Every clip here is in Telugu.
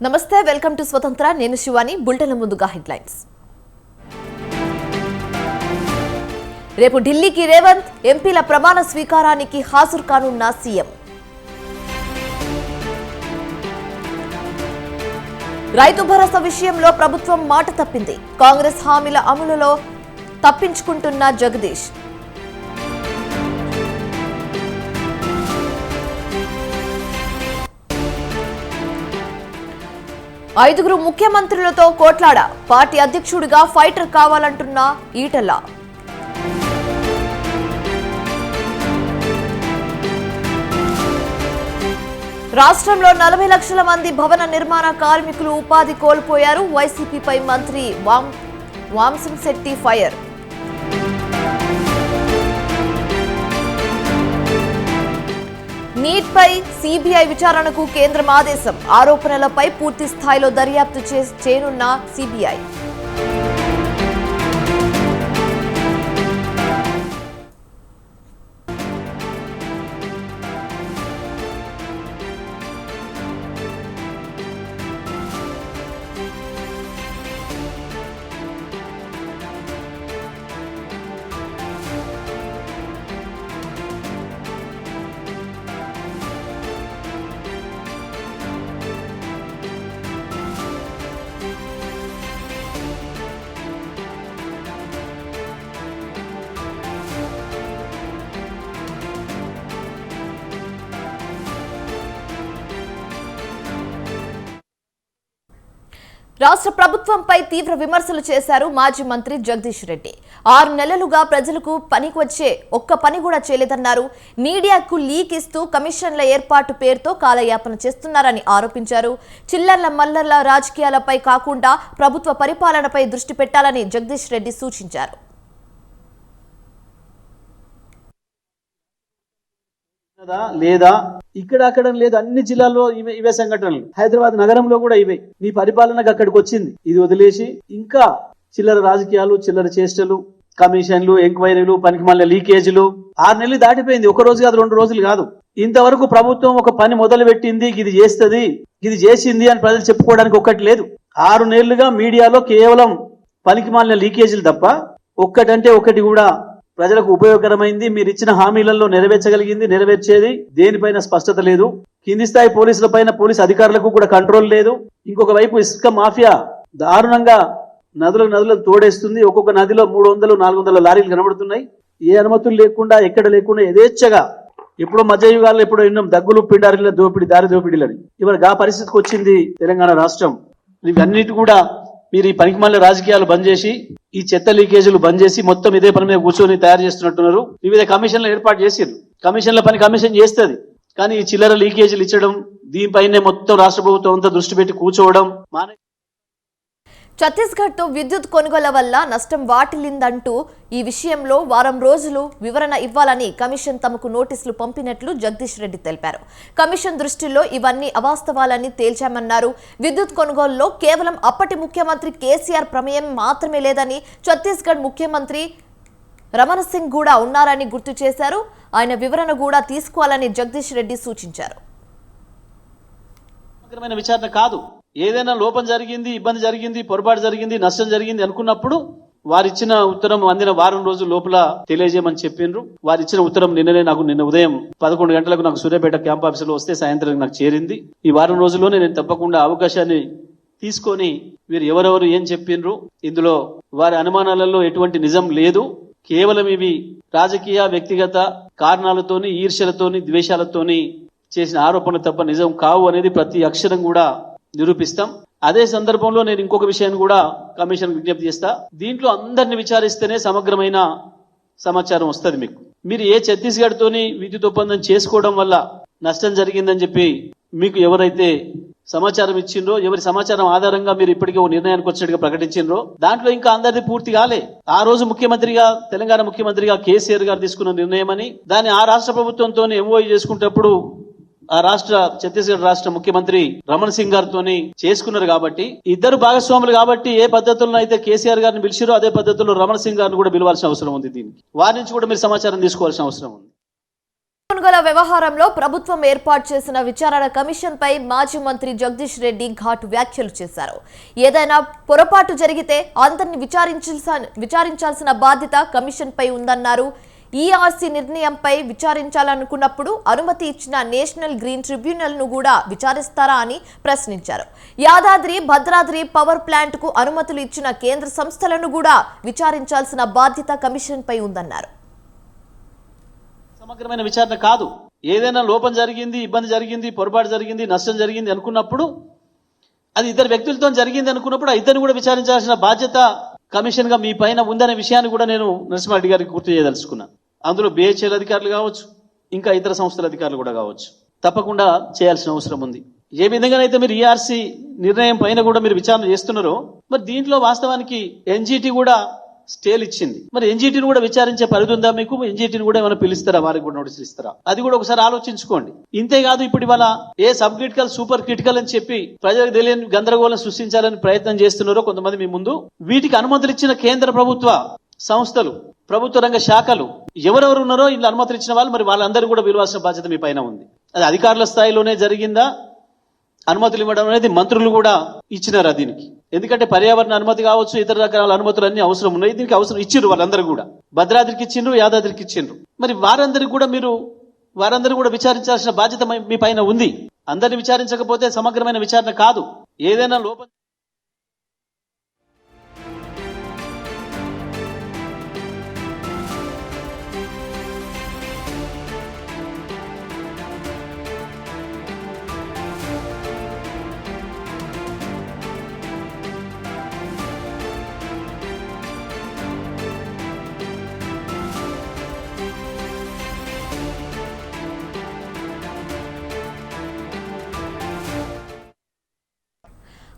నమస్తే, వెల్కమ్ టు స్వతంత్ర. నేను శివాని. బులెటిన్ ముందుగా హెడ్లైన్స్. రేపు ఢిల్లీకి రేవంత్, ఎంపీల ప్రమాణ స్వీకారానికి హాజరు కానున్న సీఎం. రైతు భరోసా విషయంలో ప్రభుత్వం మాట తప్పింది. కాంగ్రెస్ హామీల అమలులో తప్పించుకుంటున్న జగదీష్. ఐదుగురు ముఖ్యమంత్రులతో కోట్లాడ, పార్టీ అధ్యక్షుడిగా ఫైటర్ కావాలంటున్న ఈటెల. రాష్ట్రంలో 40 లక్షల మంది భవన నిర్మాణ కార్మికులు ఉపాధి కోల్పోయారు. వైసీపీపై మంత్రి వాంశంశెట్టి ఫైర్. నీట్ పై సిబిఐ విచారణకు కేంద్రం ఆదేశం. ఆరోపణలపై పూర్తి స్థాయిలో దర్యాప్తు చేయనున్న సిబిఐ. రాష్ట్ర ప్రభుత్వంపై తీవ్ర విమర్శలు చేశారు మాజీ మంత్రి జగదీష్ రెడ్డి. 6 నెలలుగా ప్రజలకు పనికి వచ్చే ఒక్క పని కూడా చేయలేదన్నారు. మీడియాకు లీక్ ఇస్తూ కమిషన్ల ఏర్పాటు పేరుతో కాలయాపన చేస్తున్నారని ఆరోపించారు. చిల్లర్ల మల్లర్ల రాజకీయాలపై కాకుండా ప్రభుత్వ పరిపాలనపై దృష్టి పెట్టాలని జగదీష్ రెడ్డి సూచించారు. లేదా ఇక్కడ అక్కడ లేదు, అన్ని జిల్లాల్లో ఇవే సంఘటనలు. హైదరాబాద్ నగరంలో కూడా ఇవే. మీ పరిపాలనకు అక్కడికి వచ్చింది. ఇది వదిలేసి ఇంకా చిల్లర రాజకీయాలు, చిల్లర చేష్టలు, కమిషన్లు, ఎంక్వైరీలు, పనికిమాలిన లీకేజీలు. 6 నెలలు దాటిపోయింది. ఒక రోజు కాదు, 2 రోజులు కాదు. ఇంతవరకు ప్రభుత్వం ఒక పని మొదలు పెట్టింది, ఇది చేస్తుంది, ఇది చేసింది అని ప్రజలు చెప్పుకోవడానికి ఒక్కటి లేదు. 6 నెలలుగా మీడియాలో కేవలం పనికిమాలిన లీకేజీలు తప్ప ఒక్కటంటే ఒకటి కూడా ప్రజలకు ఉపయోగకరమైంది, మీరు ఇచ్చిన హామీలలో నెరవేర్చగలిగింది, నెరవేర్చేది దేనిపైన స్పష్టత లేదు. కింది స్థాయి పోలీసుల పైన పోలీసు అధికారులకు కూడా కంట్రోల్ లేదు. ఇంకొక వైపు ఇసుక మాఫియా దారుణంగా నదులకు తోడేస్తుంది. ఒక్కొక్క నదిలో 300-400 లారీలు కనబడుతున్నాయి. ఏ అనుమతులు లేకుండా, ఎక్కడ లేకుండా యథేచ్ఛగా. ఎప్పుడో మధ్యయుగాల్లో ఎప్పుడో విన్నాం దగ్గులు పిండారీల దోపిడీ, దారి దోపిడీలని. ఇవాళ ఆ పరిస్థితికి వచ్చింది తెలంగాణ రాష్ట్రం. ఇవన్నిటి కూడా మీరు ఈ పనికిమాలిన రాజకీయాలు బంద్ చేసి, ఈ చెత్త లీకేజీలు బంద్ చేసి మొత్తం ఇదే పని మీద కూర్చొని తయారు చేస్తున్నట్టున్నారు. వివిధ కమిషన్లు ఏర్పాటు చేశారు. కమిషన్ల పని కమిషన్ చేస్తుంది, కానీ ఈ చిల్లర లీకేజీలు ఇచ్చడం, దీనిపైనే మొత్తం రాష్ట్ర ప్రభుత్వం అంతా దృష్టి పెట్టి కూర్చోవడం మానే. ఛత్తీస్గఢ్ తో విద్యుత్ కొనుగోల వల్ల నష్టం వాటిల్లిందంటూ ఈ విషయంలో వారం రోజులు వివరణ ఇవ్వాలని కమిషన్ తమకు నోటీసులు పంపినట్లు జగదీష్ రెడ్డి తెలిపారు. కమిషన్ దృష్టిలో ఇవన్నీ అవాస్తవాలని తేల్చామన్నారు. విద్యుత్ కొనుగోలులో కేవలం అప్పటి ముఖ్యమంత్రి కేసీఆర్ ప్రమేయం మాత్రమే లేదని, ఛత్తీస్గఢ్ ముఖ్యమంత్రి రమణ సింగ్ కూడా ఉన్నారని గుర్తు చేశారు. ఆయన వివరణ కూడా తీసుకోవాలని జగదీష్ రెడ్డి సూచించారు. విచారణ కాదు, ఏదైనా లోపం జరిగింది, ఇబ్బంది జరిగింది, పొరపాటు జరిగింది, నష్టం జరిగింది అనుకున్నప్పుడు వారిచ్చిన ఉత్తరం అందిన వారం రోజుల లోపల తెలియజేయమని చెప్పిండ్రు. వారిచ్చిన ఉత్తరం నిన్న ఉదయం 11 గంటలకు నాకు సూర్యాపేట క్యాంప్ ఆఫీసులో వస్తే సాయంత్రం నాకు చేరింది. ఈ వారం రోజుల్లోనే నేను తప్పకుండా అవకాశాన్ని తీసుకొని వీరు ఎవరెవరు ఏం చెప్పిండ్రు, ఇందులో వారి అనుమానాలలో ఎటువంటి నిజం లేదు, కేవలం ఇవి రాజకీయ వ్యక్తిగత కారణాలతోని, ఈర్ష్యలతోని, ద్వేషాలతోని చేసిన ఆరోపణలు తప్ప నిజం కావు అనేది ప్రతి అక్షరం కూడా నిరూపిస్తాం. అదే సందర్భంలో నేను ఇంకొక విషయాన్ని కూడా కమిషన్ విజ్ఞప్తి చేస్తా. దీంట్లో అందరిని విచారిస్తేనే సమగ్రమైన సమాచారం వస్తుంది. మీరు ఏ ఛత్తీస్గఢ్ తోని విద్యుత్ ఒప్పందం చేసుకోవడం వల్ల నష్టం జరిగిందని చెప్పి మీకు ఎవరైతే సమాచారం ఇచ్చిండ్రో, ఎవరి సమాచారం ఆధారంగా మీరు ఇప్పటికే ఓ నిర్ణయానికి వచ్చినట్టుగా ప్రకటించిండ్రో, దాంట్లో ఇంకా అందరిది పూర్తి కాలే. ఆ రోజు ముఖ్యమంత్రిగా, తెలంగాణ ముఖ్యమంత్రిగా కేసీఆర్ గారు తీసుకున్న నిర్ణయం అని, దాన్ని ఆ రాష్ట్ర ప్రభుత్వంతో ఎంఓఐ చేసుకునేటప్పుడు ఆ ఛత్తీస్గఢ్ రాష్ట్ర ముఖ్యమంత్రి రమణ్ సింగ్ గారితో చేసుకున్నారు. కాబట్టి ఇద్దరు భాగస్వాములు కాబట్టి ఏ పద్ధతుల్లో అయితే కేసీఆర్ గారిని పిలిచారో అదే పద్ధతుల్లో రమణ్ సింగ్ గారిని కూడా పిలవాల్సిన అవసరం ఉంది. దీనికి వారి నుంచి కూడా మీరు సమాచారం తీసుకోవాల్సిన అవసరం ఉంది. కొనుగోలు వ్యవహారంలో ప్రభుత్వం ఏర్పాటు చేసిన విచారణ కమిషన్ పై మాజీ మంత్రి జగదీష్ రెడ్డి ఘాటు వ్యాఖ్యలు చేశారు. ఏదైనా పొరపాటు జరిగితే అందరిని విచారించాల్సిన బాధ్యత కమిషన్ పై ఉందన్నారు. ఈఆర్సీ నిర్ణయంపై విచారించాలనుకున్నప్పుడు అనుమతి ఇచ్చిన నేషనల్ గ్రీన్ ట్రిబ్యునల్ ను కూడా విచారిస్తారా అని ప్రశ్నించారు. యాదాద్రి భద్రాద్రి పవర్ ప్లాంట్ కు అనుమతులు ఇచ్చిన కేంద్ర సంస్థలను కూడా విచారించాల్సిన బాధ్యత కమిషన్ పై ఉందన్నారు. సమగ్రమైన విచారణ కాదు. ఏదైనా లోపం జరిగింది, ఇబ్బంది జరిగింది, పొరపాటు జరిగింది, నష్టం జరిగింది అనుకున్నప్పుడు, అది ఇద్దరు వ్యక్తులతో జరిగింది అనుకున్నప్పుడు ఇద్దరిని కూడా విచారించాల్సిన బాధ్యత కమిషన్ గా మీ పైన ఉందనే విషయాన్ని కూడా నేను నరసింహారెడ్డి గారికి గుర్తు చేయదలుచుకున్నాను. అందులో బిహెచ్ఎల్ అధికారులు కావచ్చు, ఇంకా ఇతర సంస్థల అధికారులు కూడా కావచ్చు, తప్పకుండా చేయాల్సిన అవసరం ఉంది. ఏ విధంగానైతే మీరు ఈఆర్సీ నిర్ణయం పైన కూడా మీరు విచారణ చేస్తున్నారో, మరి దీంట్లో వాస్తవానికి ఎన్జిటి కూడా స్టేల్ ఇచ్చింది. మరి ఎన్జిటిని కూడా విచారించే పరిధి ఉందా మీకు? ఎన్జిటిని కూడా ఏమైనా పిలుస్తారా? వారికి కూడా నోటీసులు ఇస్తారా? అది కూడా ఒకసారి ఆలోచించుకోండి. ఇంతేకాదు, ఇప్పుడు ఇవాళ ఏ సబ్ క్రిటికల్, సూపర్ క్రిటికల్ అని చెప్పి ప్రజలకు తెలియని గందరగోళం సృష్టించాలని ప్రయత్నం చేస్తున్నారో కొంతమంది మీ ముందు, వీటికి అనుమతులు ఇచ్చిన కేంద్ర ప్రభుత్వ సంస్థలు, ప్రభుత్వ రంగ శాఖలు ఎవరెవరు ఉన్నారో ఇలా అనుమతులు ఇచ్చిన వాళ్ళు, మరి వాళ్ళందరూ కూడా పిలవాల్సిన బాధ్యత మీ పైన ఉంది. అది అధికారుల స్థాయిలోనే జరిగిందా? అనుమతులు ఇవ్వడం అనేది మంత్రులు కూడా ఇచ్చినారా దీనికి? ఎందుకంటే పర్యావరణ అనుమతి కావచ్చు, ఇతర రకాల అనుమతులు అన్ని అవసరం ఉన్నాయి. దీనికి అవసరం ఇచ్చిండ్రు వాళ్ళందరూ కూడా. భద్రాద్రికి ఇచ్చిండ్రు, యాదాద్రికి ఇచ్చిండ్రు. మరి వారందరూ కూడా విచారించాల్సిన బాధ్యత మీ పైన ఉంది. అందరిని విచారించకపోతే సమగ్రమైన విచారణ కాదు. ఏదైనా లోపం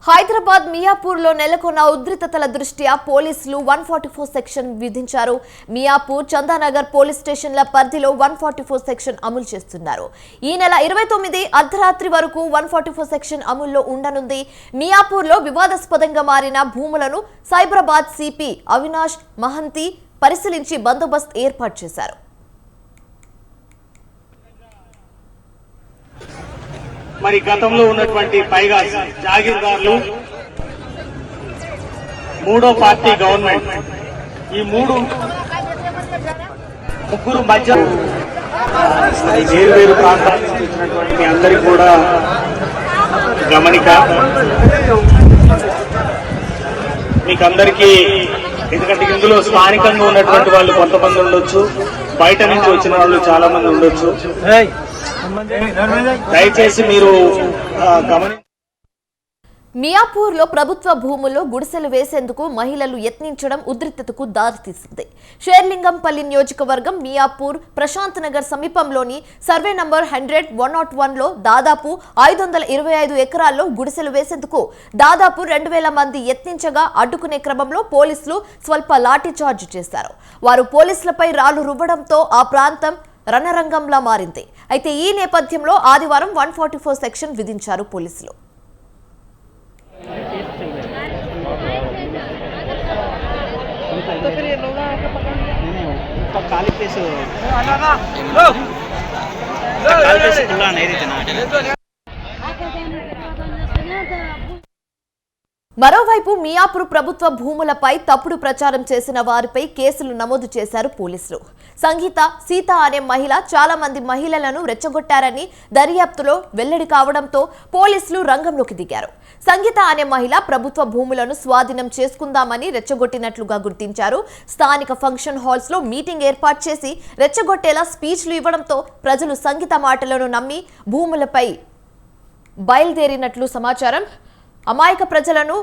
హైదరాబాద్ మియాపూర్లో నెలకొన్న ఉద్రిక్తతల దృష్ట్యా పోలీసులు 144 సెక్షన్ విధించారు. మియాపూర్, చందానగర్ పోలీస్ స్టేషన్ల పరిధిలో 144 సెక్షన్ అమలు చేస్తున్నారు. ఈ నెల 29 అర్ధరాత్రి వరకు 144 సెక్షన్ అమల్లో ఉండనుంది. మియాపూర్లో వివాదాస్పదంగా మారిన భూములను సైబరాబాద్ సిపి అవినాష్ మహంతి పరిశీలించి బందోబస్తు ఏర్పాటు చేశారు. మరి గతంలో ఉన్నటువంటి పైగా జాగీర్దారులు, మూడో పార్టీ గవర్నమెంట్, ఈ ముగ్గురు మధ్య వేరు ప్రాంతాల నుంచి వచ్చినటువంటి మీ అందరికీ కూడా గమనిక. మీకందరికీ, ఎందుకంటే ఇందులో స్థానికంగా ఉన్నటువంటి వాళ్ళు కొంతమంది ఉండొచ్చు, బయట నుంచి వచ్చిన వాళ్ళు చాలా మంది ఉండొచ్చు. దయచేసి మీరు మియాపూర్లో ప్రభుత్వ భూముల్లో గుడిసెలు వేసేందుకు మహిళలు యత్నించడం ఉద్రిక్తతకు దారితీసింది. షేర్లింగంపల్లి నియోజకవర్గం మియాపూర్ ప్రశాంత్ నగర్ సమీపంలోని సర్వే నంబర్ 100-101లో దాదాపు 525 ఎకరాల్లో గుడిసెలు వేసేందుకు దాదాపు 2000 మంది యత్నించగా అడ్డుకునే క్రమంలో పోలీసులు స్వల్ప లాఠీచార్జ్ చేశారు. వారు పోలీసులపై రాళ్లు రువ్వడంతో ఆ ప్రాంతం రణరంగంలా మారింది. అయితే ఈ నేపథ్యంలో ఆదివారం 144 సెక్షన్ విధించారు పోలీసులు. మరోవైపు మియాపూర్ ప్రభుత్వ భూములపై తప్పుడు ప్రచారం చేసిన వారిపై కేసులు నమోదు చేశారు పోలీసులు. సంగీత సీత అనే మహిళ చాలా మంది మహిళలను రెచ్చగొట్టారని దర్యాప్తులో వెల్లడి కావడంతో పోలీసులు రంగంలోకి దిగారు. సంగీత అనే మహిళ ప్రభుత్వ భూములను స్వాధీనం చేసుకుందామని రెచ్చగొట్టినట్లుగా గుర్తించారు. స్థానిక ఫంక్షన్ హాల్స్ లో మీటింగ్ ఏర్పాటు చేసి రెచ్చగొట్టేలా స్పీచ్లు ఇవ్వడంతో ప్రజలు సంగీత మాటలను నమ్మి భూములపై బయలుదేరినట్లు సమాచారం. అమాయక ప్రజలను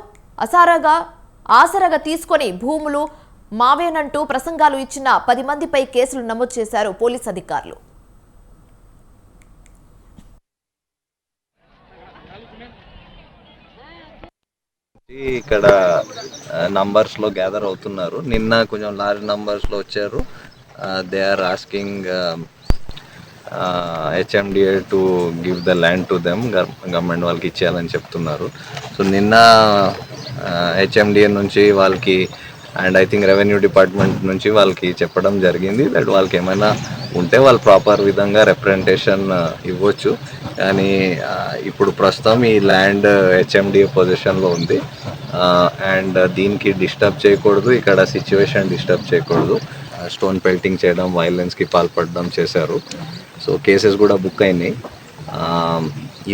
ఆసరగా తీసుకొని భూములు మావేనంటూ ప్రసంగాలు ఇచ్చిన 10 మందిపై కేసులు నమోదు చేశారు పోలీస్ అధికారులు. ఇక్కడ నంబర్స్ లో గ్యాదర్ అవుతున్నారు. నిన్న కొంచెం లార్జ్ నంబర్స్ లో వచ్చారు. They are asking HMDA to give the land to them, government వాళ్ళకి ఇచ్చేయాలని చెప్తున్నారు. సో నిన్న HMDA నుంచి వాళ్ళకి and I think revenue department నుంచి వాళ్ళకి చెప్పడం జరిగింది దట్ వాళ్ళకి ఏమైనా ఉంటే వాళ్ళు ప్రాపర్ విధంగా రిప్రజెంటేషన్ ఇవ్వచ్చు. కానీ ఇప్పుడు ప్రస్తుతం ఈ ల్యాండ్ హెచ్ఎండిఏ పొజిషన్లో ఉంది అండ్ దీనికి డిస్టర్బ్ చేయకూడదు, ఇక్కడ సిచ్యువేషన్ డిస్టర్బ్ చేయకూడదు. స్టోన్ పెల్టింగ్ చేయడం, వైలెన్స్కి పాల్పడడం చేశారు. సో కేసెస్ కూడా బుక్ అయినాయి.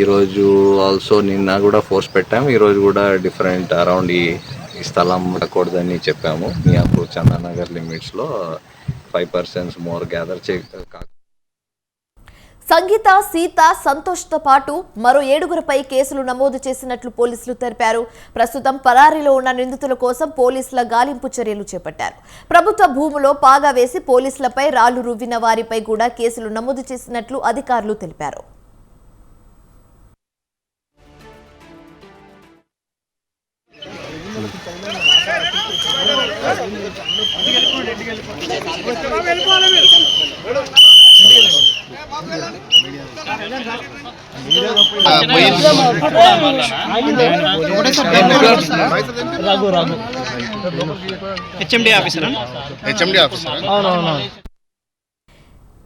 ఈరోజు ఆల్సో నిన్న కూడా ఫోర్స్ పెట్టాం, ఈరోజు కూడా డిఫరెంట్ అరౌండ్ ఈ స్థలం ఉండకూడదని చెప్పాము. మియాపూర్ చందానగర్ లిమిట్స్లో 5% మోర్ గ్యాదర్ సంగీత, సీత, సంతోష్తో పాటు మరో 7గురిపై కేసులు నమోదు చేసినట్లు పోలీసులు తెలిపారు. ప్రస్తుతం పరారీలో ఉన్న నిందితుల కోసం పోలీసుల గాలింపు చర్యలు చేపట్టారు. ప్రభుత్వ భూములో పాగా వేసి పోలీసులపై రాళ్లు రువ్విన వారిపై కూడా కేసులు నమోదు చేసినట్లు అధికారులు తెలిపారు.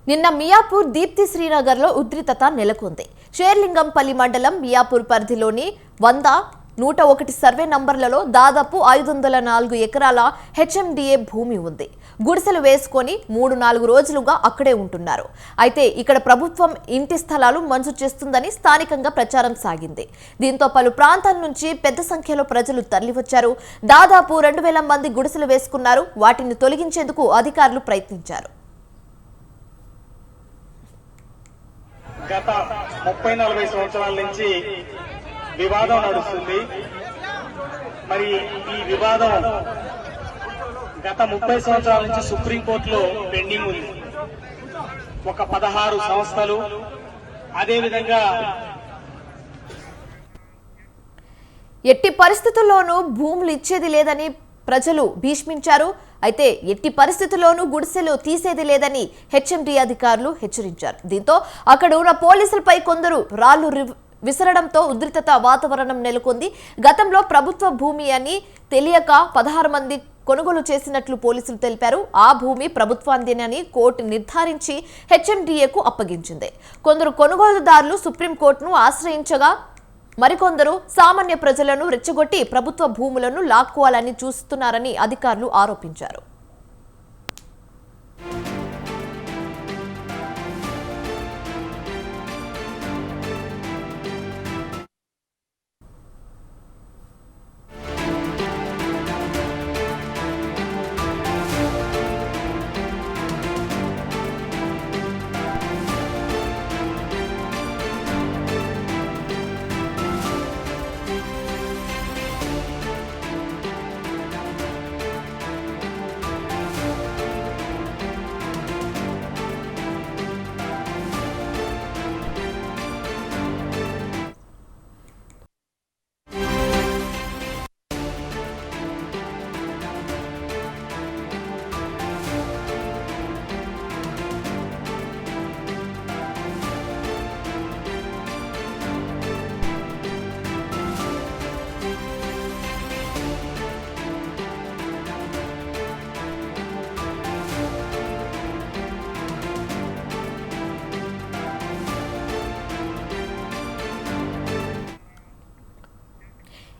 నిన్న మియాపూర్ దీప్తి శ్రీనగర్ లో ఉద్రిక్తత నెలకొంది. షేర్లింగంపల్లి మండలం మియాపూర్ పరిధిలోని 100-101 సర్వే నంబర్లలో దాదాపు 504 ఎకరాల హెచ్ఎండిఏ భూమి ఉంది. గుడిసెలు వేసుకొని 3-4 రోజులుగా అక్కడే ఉంటున్నారు. అయితే ఇక్కడ ప్రభుత్వం ఇంటి స్థలాలు మంజూరు చేస్తుందని స్థానికంగా ప్రచారం సాగింది. దీంతో పలు ప్రాంతాల నుంచి పెద్ద సంఖ్యలో ప్రజలు తరలివచ్చారు. దాదాపు 2000 మంది గుడిసెలు వేసుకున్నారు. వాటిని తొలగించేందుకు అధికారులు ప్రయత్నించారు. గత 30-40 సంవత్సరాల నుంచి వివాదం నడుస్తుంది. మరి ఈ వివాదం గత 30 సంవత్సరాల నుంచి సుప్రీంకోర్టులో పెండింగ్ ఉంది. ఒక 16 సంస్థలు అదేవిధంగా ఎట్టి పరిస్థితుల్లోనూ భూములు ఇచ్చేది లేదని ప్రజలు భీష్మించారు. అయితే ఎట్టి పరిస్థితుల్లోనూ గుడిసెలు తీసేది లేదని హెచ్ఎండి అధికారులు హెచ్చరించారు. దీంతో అక్కడ ఉన్న పోలీసులపై కొందరు రాళ్లు విసరడంతో ఉద్రిక్తత వాతావరణం నెలకొంది. గతంలో ప్రభుత్వ భూమి అని తెలియక 16 మంది కొనుగోలు చేసినట్లు పోలీసులు తెలిపారు. ఆ భూమి ప్రభుత్వాందేనని కోర్టు నిర్ధారించి హెచ్ఎండిఏకు అప్పగించింది. కొందరు కొనుగోలుదారులు సుప్రీంకోర్టును ఆశ్రయించగా మరికొందరు సామాన్య ప్రజలను రెచ్చగొట్టి ప్రభుత్వ భూములను లాక్కోవాలని చూస్తున్నారని అధికారులు ఆరోపించారు.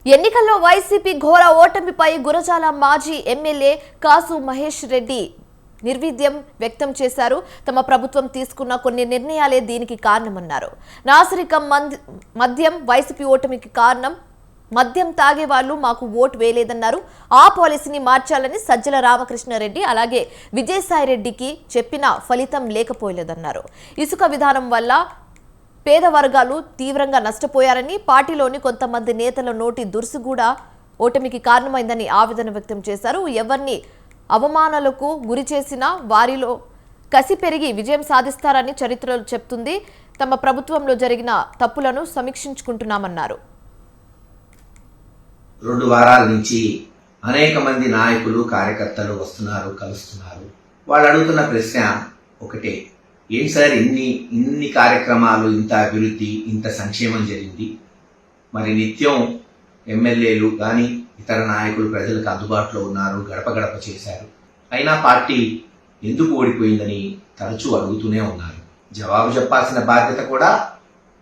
ఎన్నికల్లో వైసీపీ ఘోర ఓటమిపై గురజాల మాజీ ఎమ్మెల్యే కాసు మహేష్ రెడ్డి నిర్విద్యం వ్యక్తం చేశారు. తమ ప్రభుత్వం తీసుకున్న కొన్ని నిర్ణయాలే దీనికి కారణమన్నారు. నాసిరకం మద్యం వైసీపీ ఓటమికి కారణం. మద్యం తాగే వాళ్ళు మాకు ఓటు వేయలేదన్నారు. ఆ పాలసీని మార్చాలని సజ్జల రామకృష్ణారెడ్డి అలాగే విజయసాయిరెడ్డికి చెప్పినా ఫలితం లేకపోలేదన్నారు. ఇసుక విధానం వల్ల పేద వర్గాలు తీవ్రంగా నష్టపోయారని, పార్టీలోని కొంతమంది నేతల నోటి దురుసు కూడా ఓటమికి కారణమైందని ఆవేదన వ్యక్తం చేశారు. ఎవరిని అవమానాలకు గురి చేసినా వారిలో కసి పెరిగి విజయం సాధిస్తారని చరిత్ర చెప్తుంది. తమ ప్రభుత్వంలో జరిగిన తప్పులను సమీక్షించుకుంటున్నామన్నారు. 2 వారాల నుంచి అనేక మంది నాయకులు కార్యకర్తలు వస్తున్నారు, కలుస్తున్నారు. వాళ్ళు అడుగుతున్న ప్రశ్న ఒకటే, ఏంటి సార్ ఇన్ని కార్యక్రమాలు, ఇంత అభివృద్ధి, ఇంత సంక్షేమం జరిగింది, మరి నిత్యం ఎమ్మెల్యేలు కానీ ఇతర నాయకులు ప్రజలకు అందుబాటులో ఉన్నారు, గడప గడప చేశారు. అయినా పార్టీ ఎందుకు ఓడిపోయిందని తరచూ అడుగుతూనే ఉన్నారు. జవాబు చెప్పాల్సిన బాధ్యత కూడా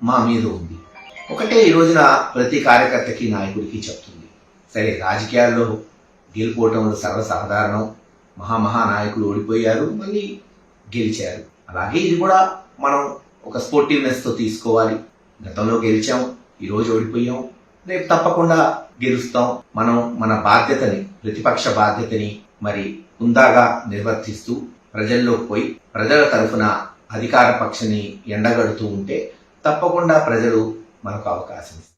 మా మీద ఉంది. ఒకటే ఈ రోజున ప్రతి కార్యకర్తకి నాయకుడికి చెప్తుంది, సరే రాజకీయాల్లో గెలుపోవటంలో సర్వసాధారణం, మహానాయకులు ఓడిపోయారు, మళ్ళీ గెలిచారు. అలాగే ఇది కూడా మనం ఒక స్పోర్టివ్నెస్ తో తీసుకోవాలి. గతంలో గెలిచాం, ఈ రోజు ఓడిపోయాం, రేపు తప్పకుండా గెలుస్తాం. మనం మన బాధ్యతని, ప్రతిపక్ష బాధ్యతని మరి హుందాగా నిర్వర్తిస్తూ ప్రజల్లోకి పోయి ప్రజల తరఫున అధికార పక్షాన్ని ఎండగడుతూ ఉంటే తప్పకుండా ప్రజలు మనకు అవకాశం ఇస్తారు.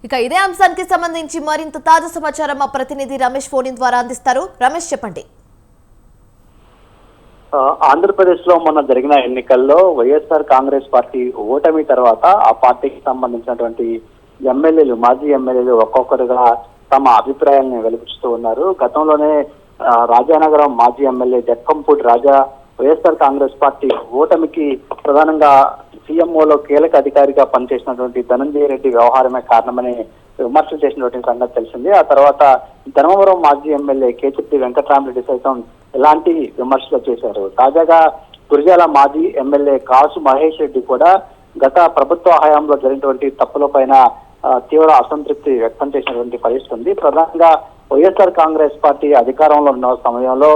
ఇక ఇదే అంశానికి సంబంధించి మరింత తాజా సమాచారం మా ప్రతినిధి రమేష్ ఫోన్ ద్వారా అందిస్తారు. రమేష్, చెప్పండి. ఆంధ్రప్రదేశ్ లో మొన్న జరిగిన ఎన్నికల్లో వైఎస్ఆర్ కాంగ్రెస్ పార్టీ ఓటమి తర్వాత ఆ పార్టీకి సంబంధించినటువంటి ఎమ్మెల్యేలు, మాజీ ఎమ్మెల్యేలు ఒక్కొక్కరుగా తమ అభిప్రాయాలను వెలిపిస్తూ ఉన్నారు. గతంలోనే రాజానగరం మాజీ ఎమ్మెల్యే జక్కంపూడి రాజా వైఎస్ఆర్ కాంగ్రెస్ పార్టీ ఓటమికి ప్రధానంగా సీఎంఓలో కీలక అధికారిగా పనిచేసినటువంటి ధనంజయ రెడ్డి వ్యవహారమే కారణమని విమర్శలు చేసినటువంటి సంగతి తెలిసింది. ఆ తర్వాత ధర్మవరం మాజీ ఎమ్మెల్యే కేతిరెడ్డి వెంకటరామరెడ్డి సైతం ఎలాంటి విమర్శలు చేశారు. తాజాగా గురిజాల మాజీ ఎమ్మెల్యే కాసు మహేష్ రెడ్డి కూడా గత ప్రభుత్వ హయాంలో జరిగినటువంటి తప్పులపైన తీవ్ర అసంతృప్తి వ్యక్తం చేసినటువంటి పరిస్థితి ఉంది. ప్రధానంగా వైఎస్ఆర్ కాంగ్రెస్ పార్టీ అధికారంలో ఉన్న సమయంలో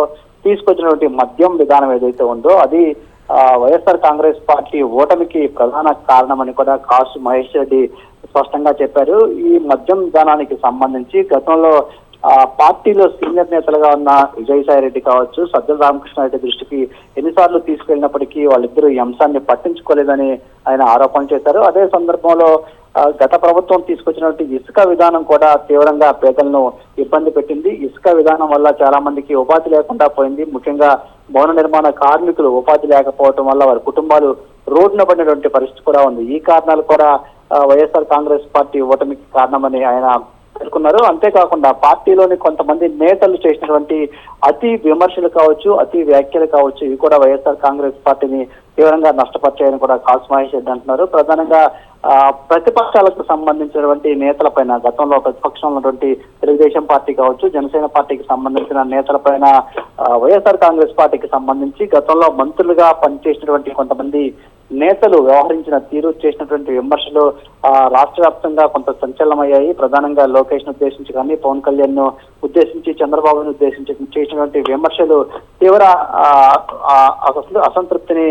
తీసుకొచ్చినటువంటి మద్యం విధానం ఏదైతే ఉందో అది వైఎస్ఆర్ కాంగ్రెస్ పార్టీ ఓటమికి ప్రధాన కారణమని కూడా కాసు మహేష్ రెడ్డి స్పష్టంగా చెప్పారు. ఈ మద్యం విధానానికి సంబంధించి గతంలో పార్టీలో సీనియర్ నేతలుగా ఉన్న విజయసాయి రెడ్డి కావచ్చు, సజ్జల రామకృష్ణారెడ్డి దృష్టికి ఎన్నిసార్లు తీసుకెళ్లినప్పటికీ వాళ్ళిద్దరూ ఈ అంశాన్ని పట్టించుకోలేదని ఆయన ఆరోపణ చేశారు. అదే సందర్భంలో గత ప్రభుత్వం తీసుకొచ్చినటువంటి ఇసుక విధానం కూడా తీవ్రంగా పేదలను ఇబ్బంది పెట్టింది. ఇసుక విధానం వల్ల చాలా మందికి ఉపాధి లేకుండా పోయింది. ముఖ్యంగా భవన నిర్మాణ కార్మికులు ఉపాధి లేకపోవడం వల్ల వారి కుటుంబాలు రోడ్డున పడినటువంటి పరిస్థితి కూడా ఉంది. ఈ కారణాలు కూడా వైఎస్ఆర్ కాంగ్రెస్ పార్టీ ఓటమికి కారణమని ఆయన పేర్కొన్నారు. అంతేకాకుండా పార్టీలోని కొంతమంది నేతలు చేసినటువంటి అతి విమర్శలు కావచ్చు, అతి వ్యాఖ్యలు కావచ్చు, ఇవి కూడా వైఎస్ఆర్ కాంగ్రెస్ పార్టీని తీవ్రంగా నష్టపరిచాయని కూడా కాసు మహేష్ రెడ్డి అంటున్నారు. ప్రధానంగా ప్రతిపక్షాలకు సంబంధించినటువంటి నేతలపైన, గతంలో ప్రతిపక్షంలో ఉన్నటువంటి తెలుగుదేశం పార్టీ కావచ్చు, జనసేన పార్టీకి సంబంధించిన నేతలపైన వైఎస్ఆర్ కాంగ్రెస్ పార్టీకి సంబంధించి గతంలో మంత్రులుగా పనిచేసినటువంటి కొంతమంది నేతలు వ్యవహరించిన తీరు, చేసినటువంటి విమర్శలు రాష్ట్ర వ్యాప్తంగా కొంత సంచలనమయ్యాయి. ప్రధానంగా లోకేష్ ను ఉద్దేశించి కానీ, పవన్ కళ్యాణ్ ను ఉద్దేశించి, చంద్రబాబును ఉద్దేశించి చేసినటువంటి విమర్శలు తీవ్ర అసంతృప్తిని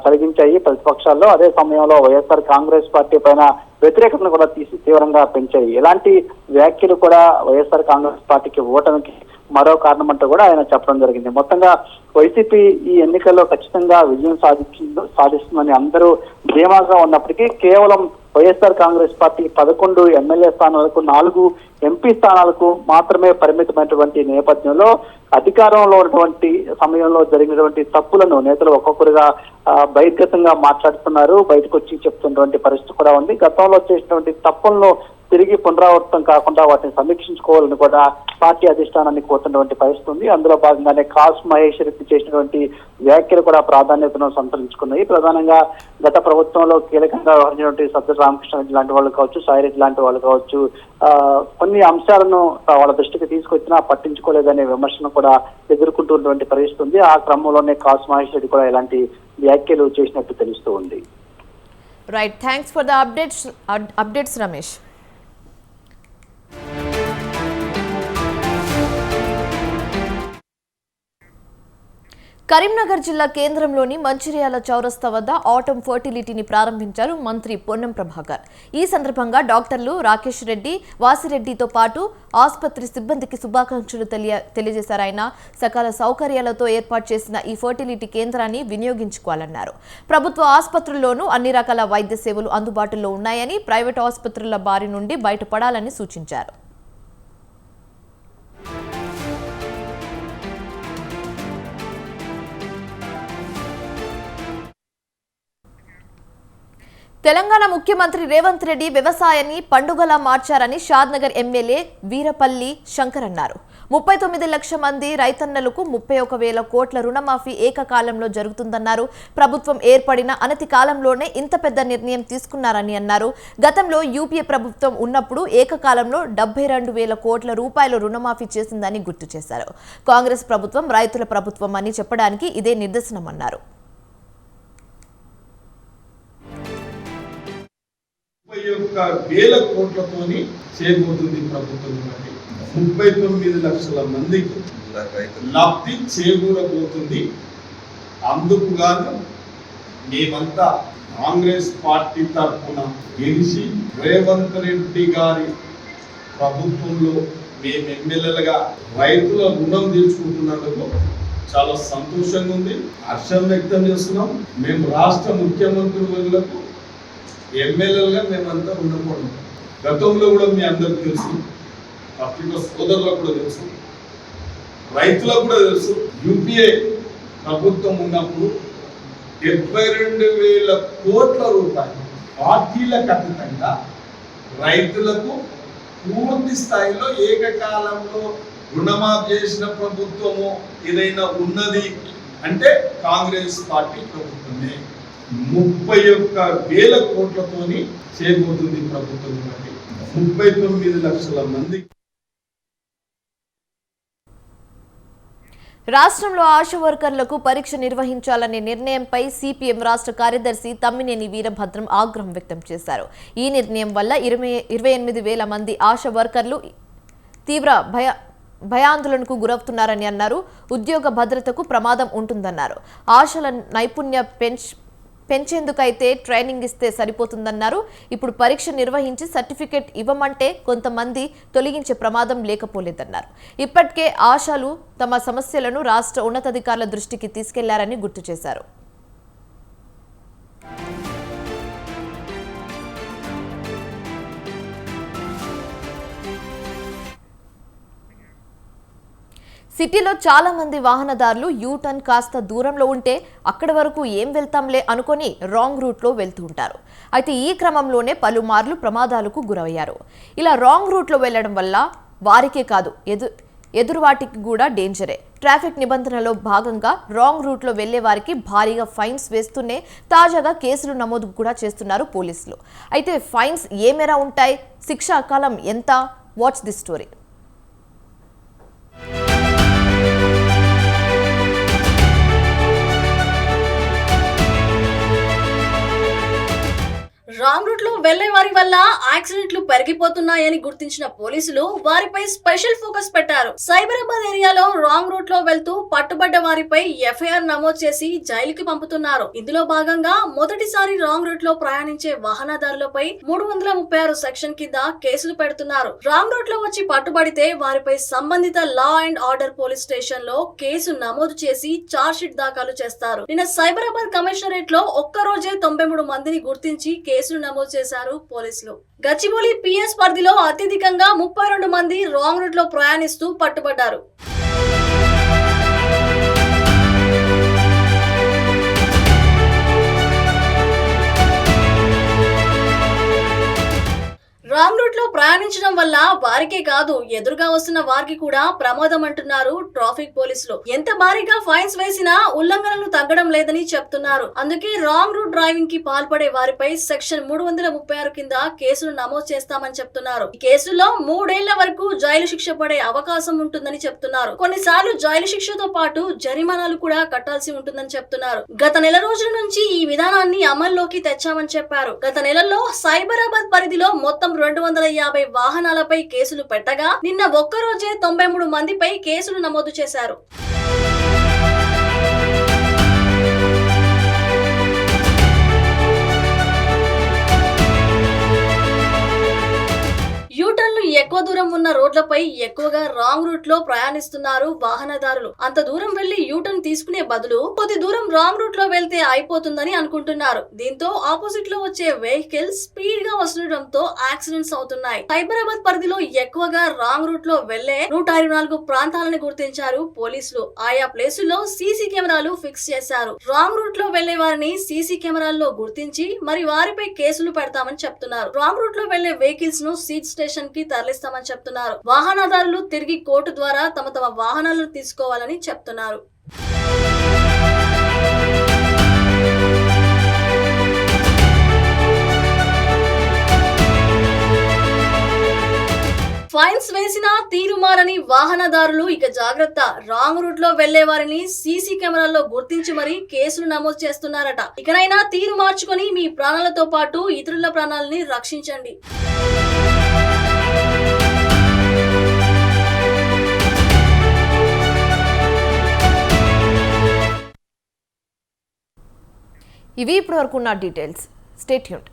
కలిగించాయి ప్రతిపక్షాల్లో. అదే సమయంలో వైఎస్ఆర్ కాంగ్రెస్ పార్టీ పైన వ్యతిరేకతను కూడా తీవ్రంగా పెంచాయి. ఇలాంటి వ్యాఖ్యలు కూడా వైఎస్ఆర్ కాంగ్రెస్ పార్టీకి ఓటమికి మరో కారణం అంటూ కూడా ఆయన చెప్పడం జరిగింది. మొత్తంగా వైసీపీ ఈ ఎన్నికల్లో ఖచ్చితంగా విజయం సాధిస్తుందని అందరూ ధీమాగా ఉన్నప్పటికీ కేవలం వైఎస్ఆర్ కాంగ్రెస్ పార్టీ 11 ఎమ్మెల్యే స్థానాలకు, 4 ఎంపీ స్థానాలకు మాత్రమే పరిమితమైనటువంటి నేపథ్యంలో అధికారంలో ఉన్నటువంటి సమయంలో జరిగినటువంటి తప్పులను నేతలు ఒక్కొక్కరుగా బహిర్గతంగా మాట్లాడుతున్నారు, బయటకు వచ్చి చెప్తున్నటువంటి పరిస్థితి కూడా ఉంది. గతంలో చేసినటువంటి తప్పులను తిరిగి పునరావృతం కాకుండా వాటిని సమీక్షించుకోవాలని కూడా పార్టీ అధిష్టానాన్ని కోరుతున్నటువంటి పరిస్థితి ఉంది. అందులో భాగంగానే కాసు మహేష్ రెడ్డి చేసినటువంటి వ్యాఖ్యలు కూడా ప్రాధాన్యతను సంతరించుకున్నాయి. ప్రధానంగా గత ప్రభుత్వంలో కీలకంగా వ్యవహరించినటువంటి సజ్జల రామకృష్ణారెడ్డి లాంటి వాళ్ళు కావచ్చు, సాయిరెడ్డి లాంటి వాళ్ళు కావచ్చు, కొన్ని అంశాలను వాళ్ళ దృష్టికి తీసుకొచ్చినా పట్టించుకోలేదనే విమర్శను కూడా ఎదుర్కొంటున్నటువంటి పరిస్థితి ఉంది. ఆ క్రమంలోనే కాసు మహేష్ రెడ్డి కూడా ఇలాంటి వ్యాఖ్యలు చేసినట్టు తెలుస్తూ ఉంది. Right, thanks for the updates Ramesh. Karimnagar జిల్లా కేంద్రంలోని మంచిర్యాల చౌరస్తా వద్ద ఆటమ్ ఫర్టిలిటీని ప్రారంభించారు మంత్రి పొన్నం ప్రభాకర్. ఈ సందర్భంగా డాక్టర్లు రాకేష్ రెడ్డి, వాసిరెడ్డితో పాటు ఆసుపత్రి సిబ్బందికి శుభాకాంక్షలు తెలియజేశారు. ఆయన సకల సౌకర్యాలతో ఏర్పాటు చేసిన ఈ ఫర్టిలిటీ కేంద్రాన్ని వినియోగించుకోవాలన్నారు. ప్రభుత్వ ఆసుపత్రుల్లోనూ అన్ని రకాల వైద్య సేవలు అందుబాటులో ఉన్నాయని, ప్రైవేటు ఆసుపత్రుల బారి నుండి బయటపడాలని సూచించారు. తెలంగాణ ముఖ్యమంత్రి రేవంత్ రెడ్డి వ్యవసాయాన్ని పండుగలా మార్చారని షాద్నగర్ ఎమ్మెల్యే వీరపల్లి శంకర్ అన్నారు. 39 లక్షల మంది రైతన్నలకు 31,000 కోట్ల రుణమాఫీ ఏకకాలంలో జరుగుతుందన్నారు. ప్రభుత్వం ఏర్పడిన అనతి కాలంలోనే ఇంత పెద్ద నిర్ణయం తీసుకున్నారని అన్నారు. గతంలో యూపీఏ ప్రభుత్వం ఉన్నప్పుడు ఏకకాలంలో 72,000 కోట్ల రూపాయల రుణమాఫీ చేసిందని గుర్తు చేశారు. కాంగ్రెస్ ప్రభుత్వం రైతుల ప్రభుత్వం అని చెప్పడానికి ఇదే నిదర్శనమన్నారు. 31,000 కోట్లతోని చేయబోతుంది ప్రభుత్వం. 39 లక్షల మందికి లబ్ధి చేకూరబోతుంది. అందుకు గాను మేమంతా కాంగ్రెస్ పార్టీ తరఫున గెలిచి రేవంత్ రెడ్డి గారి ప్రభుత్వంలో మేము ఎమ్మెల్యేలుగా రైతుల రుణం తీర్చుకుంటున్నందుకు చాలా సంతోషంగా ఉంది, హర్షం వ్యక్తం చేస్తున్నాం. మేము రాష్ట్ర ముఖ్యమంత్రులకు ఎమ్మెల్యేలుగా మేమంతా ఉండకూడదు. గతంలో కూడా మీ అందరికి తెలుసు, పత్రిక సోదరులకు కూడా తెలుసు, రైతులకు కూడా తెలుసు. యూపీఏ ప్రభుత్వం ఉన్నప్పుడు 72,000 కోట్ల రూపాయలు పార్టీలకు అతీతంగా రైతులకు పూర్తి స్థాయిలో ఏకకాలంలో రుణమాఫీ చేసిన ప్రభుత్వము ఏదైనా ఉన్నది అంటే కాంగ్రెస్ పార్టీ ప్రభుత్వమే. 31,000 కోట్లతోని చేయబోతుంది ప్రభుత్వం. 39 లక్షల మంది. రాష్ట్రంలో ఆశా వర్కర్లకు పరీక్ష నిర్వహించాలనే నిర్ణయంపై సిపిఎం రాష్ట్ర కార్యదర్శి తమ్మినేని వీరభద్రం ఆగ్రహం వ్యక్తం చేశారు. ఈ నిర్ణయం వల్ల 28,000 మంది ఆశా వర్కర్లు తీవ్ర భయాందోళనకు గురవుతున్నారని అన్నారు. ఉద్యోగ భద్రతకు ప్రమాదం ఉంటుందన్నారు. ఆశల నైపుణ్య పెంచేందుకైతే ట్రైనింగ్ ఇస్తే సరిపోతుందన్నారు. ఇప్పుడు పరీక్ష నిర్వహించి సర్టిఫికెట్ ఇవ్వమంటే కొంతమంది తొలగించే ప్రమాదం లేకపోలేదన్నారు. ఇప్పటికే ఆశాలు తమ సమస్యలను రాష్ట్ర ఉన్నతాధికారుల దృష్టికి తీసుకెళ్లారని గుర్తు చేశారు. సిటీలో చాలా మంది వాహనదారులు యూటర్న్ కాస్త దూరంలో ఉంటే అక్కడి వరకు ఏం వెళ్తాంలే అనుకొని రాంగ్ రూట్లో వెళ్తూ ఉంటారు. అయితే ఈ క్రమంలోనే పలుమార్లు ప్రమాదాలకు గురయ్యారు. ఇలా రాంగ్ రూట్లో వెళ్లడం వల్ల వారికే కాదు ఎదురువాటికి కూడా డేంజరే. ట్రాఫిక్ నిబంధనలో భాగంగా రాంగ్ రూట్లో వెళ్లే వారికి భారీగా ఫైన్స్ వేస్తూనే తాజాగా కేసులు నమోదు కూడా చేస్తున్నారు పోలీసులు. అయితే ఫైన్స్ ఏ మేర ఉంటాయి, శిక్షా కాలం ఎంత? Watch the story. Wrong route లో వెళ్లే వారి వల్ల యాక్సిడెంట్లు పెరిగిపోతున్నాయని గుర్తించిన పోలీసులు వారిపై స్పెషల్ ఫోకస్ పెట్టారు. సైబరాబాద్ ఏరియాలో రాంగ్ రూట్ లో వెళ్తూ పట్టుబడ్డ వారిపై ఎఫ్ఐఆర్ నమోదు చేసి జైలుకి పంపుతున్నారు. ఇందులో భాగంగా మొదటిసారి రాంగ్ రూట్ లో ప్రయాణించే వాహనదారులపై 336 సెక్షన్ కింద కేసులు పెడుతున్నారు. రాంగ్ రూట్ లో వచ్చి పట్టుబడితే వారిపై సంబంధిత law and order police station లో కేసు నమోదు చేసి చార్జ్ షీట్ దాఖలు చేస్తారు. నిన్న సైబరాబాద్ కమిషనరేట్ లో ఒక్కరోజే 93 మందిని గుర్తించి కేసులు నమోదు చేశారు పోలీసులు. గచ్చిబౌలి పిఎస్ పరిధిలో అత్యధికంగా 32 మంది రాంగ్ రూట్ లో ప్రయాణిస్తూ పట్టుబడ్డారు. రాంగ్ రూట్ లో ప్రయాణించడం వల్ల వారికే కాదు ఎదురుగా వస్తున్న వారికి కూడా ప్రమాదం అంటున్నారు ట్రాఫిక్ పోలీసులు. ఎంత భారీగా ఫైన్స్ వేసినా ఉల్లంఘనలు తగ్గడం లేదని చెప్తున్నారు. అందుకే రాంగ్ రూట్ డ్రైవింగ్ కి పాల్పడే వారిపై సెక్షన్ 336 కింద కేసులు నమోదు చేస్తామని చెప్తున్నారు. ఈ కేసులో 3 ఏళ్ల వరకు జైలు శిక్ష పడే అవకాశం ఉంటుందని చెప్తున్నారు. కొన్నిసార్లు జైలు శిక్షతో పాటు జరిమానాలు కూడా కట్టాల్సి ఉంటుందని చెప్తున్నారు. గత నెల రోజుల నుంచి ఈ విధానాన్ని అమల్లోకి తెచ్చామని చెప్పారు. గత నెలలో సైబరాబాద్ పరిధిలో మొత్తం 250 వాహనాలపై కేసులు పెట్టగా నిన్న ఒక్కరోజే 93 మందిపై కేసులు నమోదు చేశారు. యూటర్న్లు ఎక్కువ దూరం ఉన్న రోడ్లపై రోడ్లపై ఎక్కువగా రాంగ్ రూట్ లో ప్రయాణిస్తున్నారు వాహనదారులు. అంత దూరం వెళ్లి యూటర్న్ తీసుకునే బదులు కొద్ది దూరం రాంగ్ రూట్ లో వెళ్తే అయిపోతుందని అనుకుంటున్నారు. దీంతో ఆపోజిట్ లో వచ్చే వెహికల్స్ స్పీడ్ గా వస్తుండటంతో యాక్సిడెంట్స్ అవుతున్నాయి. సైబరాబాద్ పరిధిలో ఎక్కువగా రాంగ్ రూట్ లో వెళ్లే 124 ప్రాంతాలను గుర్తించారు పోలీసులు. ఆయా ప్లేసుల్లో సీసీ కెమెరాలు ఫిక్స్ చేశారు. రాంగ్ రూట్ లో వెళ్లే వారిని సీసీ కెమెరాల్లో గుర్తించి మరి వారిపై కేసులు పెడతామని చెప్తున్నారు. రాంగ్ రూట్ లో వెళ్లే వెహికల్స్ ను సీట్ స్టేషన్ కి తరలిస్తామని చెప్తున్నారు. వాహనదారులు తిరిగి కోర్టు ద్వారా తమ వాహనాలను తీసుకోవాలని చెప్తున్నారు. ఫైన్స్ వేసిన తీరు మారని వాహనదారులు ఇక జాగ్రత్త. రాంగ్ రూట్ లో వెళ్లే వారిని సీసీ కెమెరాల్లో గుర్తించి మరీ కేసులు నమోదు చేస్తున్నారట. ఇకనైనా తీరు మార్చుకొని మీ ప్రాణాలతో పాటు ఇతరుల ప్రాణాలని రక్షించండి. ఇవి ఇప్పటివరకు ఉన్న డీటెయిల్స్. Stay tuned.